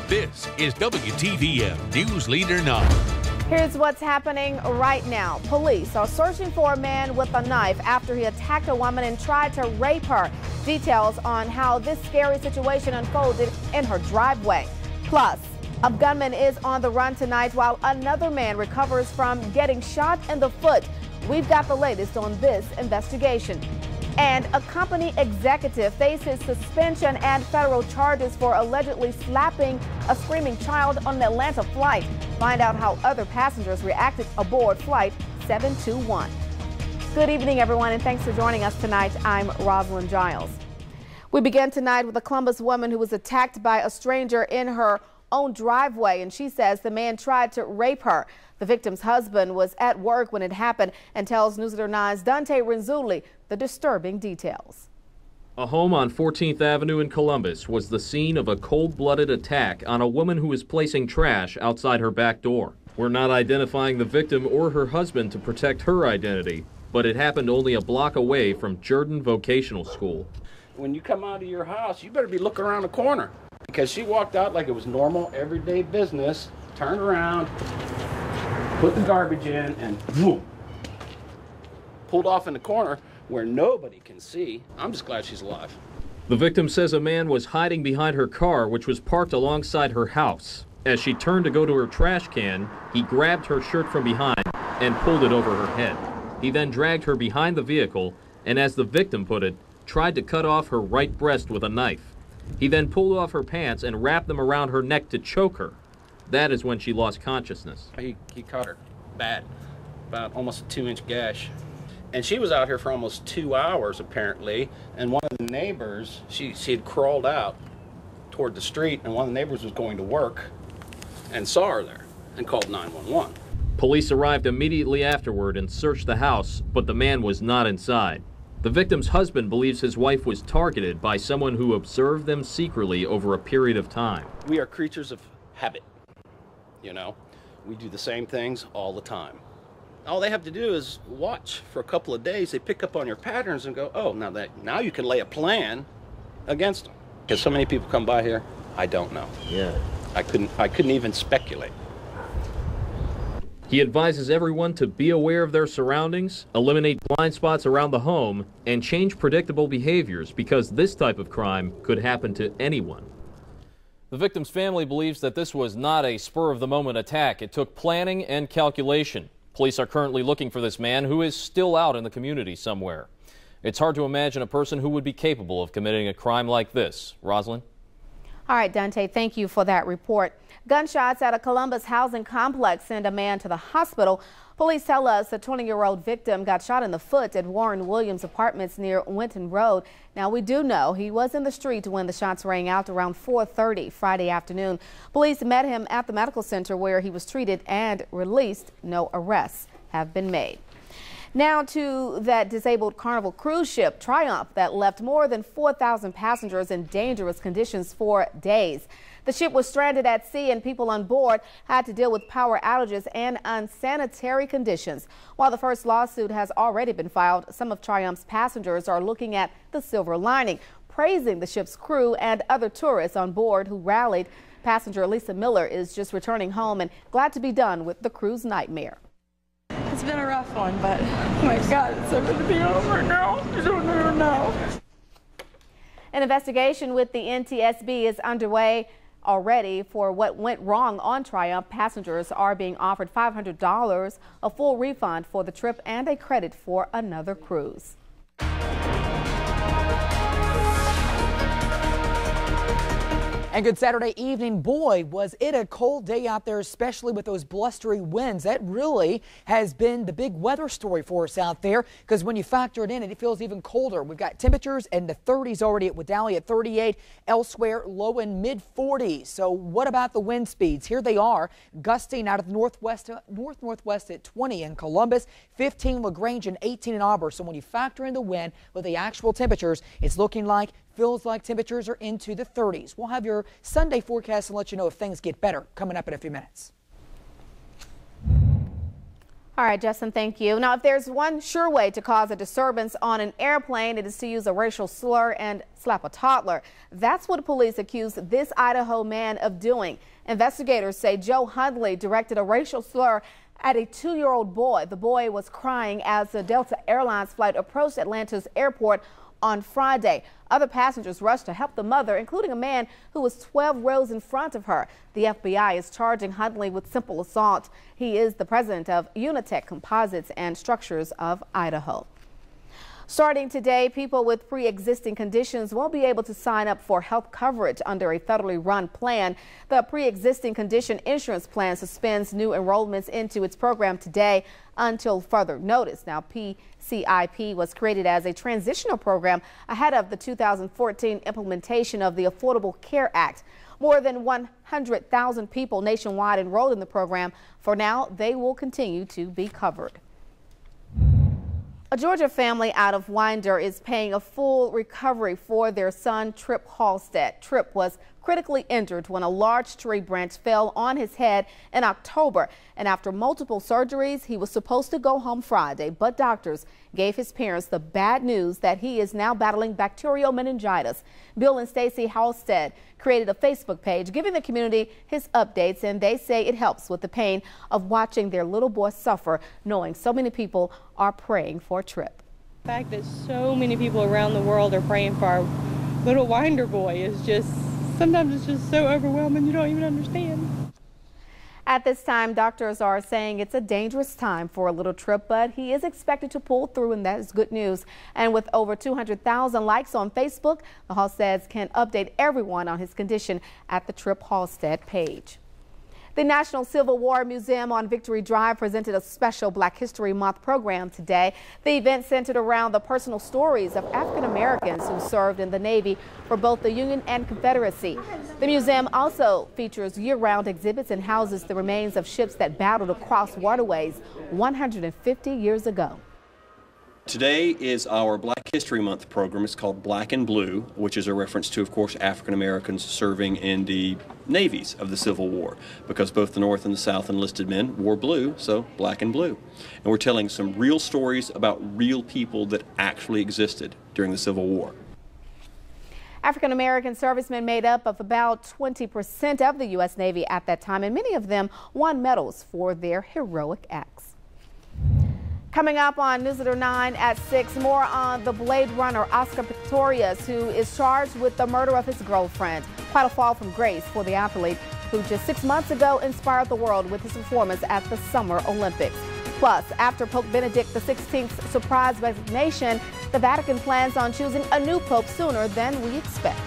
This is WTVM News Leader 9. Here's what's happening right now. Police are searching for a man with a knife after he attacked a woman and tried to rape her. Details on how this scary situation unfolded in her driveway. Plus, a gunman is on the run tonight while another man recovers from getting shot in the foot. We've got the latest on this investigation. And a company executive faces suspension and federal charges for allegedly slapping a screaming child on an Atlanta flight. Find out how other passengers reacted aboard Flight 721. Good evening, everyone, and thanks for joining us tonight. I'm Rosalind Giles. We begin tonight with a Columbus woman who was attacked by a stranger in her own driveway, and she says the man tried to rape her. The victim's husband was at work when it happened and tells News Leader 9's Dante Renzulli the disturbing details. A home on 14th Avenue in Columbus was the scene of a cold-blooded attack on a woman who was placing trash outside her back door. We're not identifying the victim or her husband to protect her identity, but it happened only a block away from Jordan Vocational School. When you come out of your house, you better be looking around the corner, because she walked out like it was normal, everyday business, turned around, put the garbage in, and boom, pulled off in the corner where nobody can see. I'm just glad she's alive. The victim says a man was hiding behind her car, which was parked alongside her house. As she turned to go to her trash can, he grabbed her shirt from behind and pulled it over her head. He then dragged her behind the vehicle and, as the victim put it, tried to cut off her right breast with a knife. He then pulled off her pants and wrapped them around her neck to choke her. That is when she lost consciousness. He cut her bad, about almost a 2-inch gash. And she was out here for almost 2 hours, apparently, and one of the neighbors, she had crawled out toward the street, and one of the neighbors was going to work and saw her there and called 911. Police arrived immediately afterward and searched the house, but the man was not inside. The victim's husband believes his wife was targeted by someone who observed them secretly over a period of time. We are creatures of habit, you know. We do the same things all the time. All they have to do is watch for a couple of days. They pick up on your patterns and go, oh, now you can lay a plan against them. Because so many people come by here, I don't know. Yeah. I couldn't even speculate. He advises everyone to be aware of their surroundings, eliminate blind spots around the home, and change predictable behaviors because this type of crime could happen to anyone. The victim's family believes that this was not a spur-of-the-moment attack. It took planning and calculation. Police are currently looking for this man who is still out in the community somewhere. It's hard to imagine a person who would be capable of committing a crime like this. Rosalind? All right, Dante, thank you for that report. Gunshots at a Columbus housing complex send a man to the hospital. Police tell us the 20-year-old victim got shot in the foot at Warren Williams Apartments near Winton Road. Now, we do know he was in the street when the shots rang out around 4:30 Friday afternoon. Police met him at the medical center where he was treated and released. No arrests have been made. Now to that disabled Carnival cruise ship Triumph that left more than 4,000 passengers in dangerous conditions for days. The ship was stranded at sea and people on board had to deal with power outages and unsanitary conditions. While the first lawsuit has already been filed, some of Triumph's passengers are looking at the silver lining, praising the ship's crew and other tourists on board who rallied. Passenger Lisa Miller is just returning home and glad to be done with the cruise nightmare. It's been a rough one, but oh my God, it's so good to be over now. I don't even know. An investigation with the NTSB is underway already for what went wrong on Triumph. Passengers are being offered $500, a full refund for the trip, and a credit for another cruise. And good Saturday evening. Boy, was it a cold day out there, especially with those blustery winds. That really has been the big weather story for us out there, because when you factor it in, it feels even colder. We've got temperatures in the 30s already at Wadali at 38, elsewhere low in mid 40s. So what about the wind speeds? Here they are, gusting out of the northwest at 20 in Columbus, 15 LaGrange, and 18 in Auburn. So when you factor in the wind with the actual temperatures, it's looking like feels like temperatures are into the 30s. We'll have your Sunday forecast and let you know if things get better coming up in a few minutes. All right, Justin, thank you. Now, if there's one sure way to cause a disturbance on an airplane, it is to use a racial slur and slap a toddler. That's what police accused this Idaho man of doing. Investigators say Joe Hundley directed a racial slur at a 2-year-old boy. The boy was crying as the Delta Airlines flight approached Atlanta's airport on Friday. Other passengers rushed to help the mother, including a man who was 12 rows in front of her. The FBI is charging Hundley with simple assault. He is the president of Unitech Composites and Structures of Idaho. Starting today, people with pre-existing conditions won't be able to sign up for health coverage under a federally run plan. The pre-existing condition insurance plan suspends new enrollments into its program today until further notice. Now, PCIP was created as a transitional program ahead of the 2014 implementation of the Affordable Care Act. More than 100,000 people nationwide enrolled in the program. For now, they will continue to be covered. A Georgia family out of Winder is paying a full recovery for their son, Tripp Halstead. Tripp was critically injured when a large tree branch fell on his head in October. And after multiple surgeries, he was supposed to go home Friday, but doctors gave his parents the bad news that he is now battling bacterial meningitis. Bill and Stacy Halstead created a Facebook page giving the community his updates, and they say it helps with the pain of watching their little boy suffer, knowing so many people are praying for Tripp. The fact that so many people around the world are praying for our little Winder boy is just, sometimes it's just so overwhelming you don't even understand. At this time, doctors are saying it's a dangerous time for a little Tripp, but he is expected to pull through, and that is good news. And with over 200,000 likes on Facebook, the Halsteads can update everyone on his condition at the Tripp Halstead page. The National Civil War Museum on Victory Drive presented a special Black History Month program today. The event centered around the personal stories of African Americans who served in the Navy for both the Union and Confederacy. The museum also features year-round exhibits and houses the remains of ships that battled across waterways 150 years ago. Today is our Black History Month program. It's called Black and Blue, which is a reference to, of course, African Americans serving in the navies of the Civil War, because both the North and the South enlisted men wore blue, so black and blue. And we're telling some real stories about real people that actually existed during the Civil War. African American servicemen made up of about 20% of the U.S. Navy at that time, and many of them won medals for their heroic acts. Coming up on News Leader 9 at 6, more on the Blade Runner Oscar Pistorius, who is charged with the murder of his girlfriend. Quite a fall from grace for the athlete who just 6 months ago inspired the world with his performance at the Summer Olympics. Plus, after Pope Benedict XVI's surprise resignation, the Vatican plans on choosing a new pope sooner than we expect.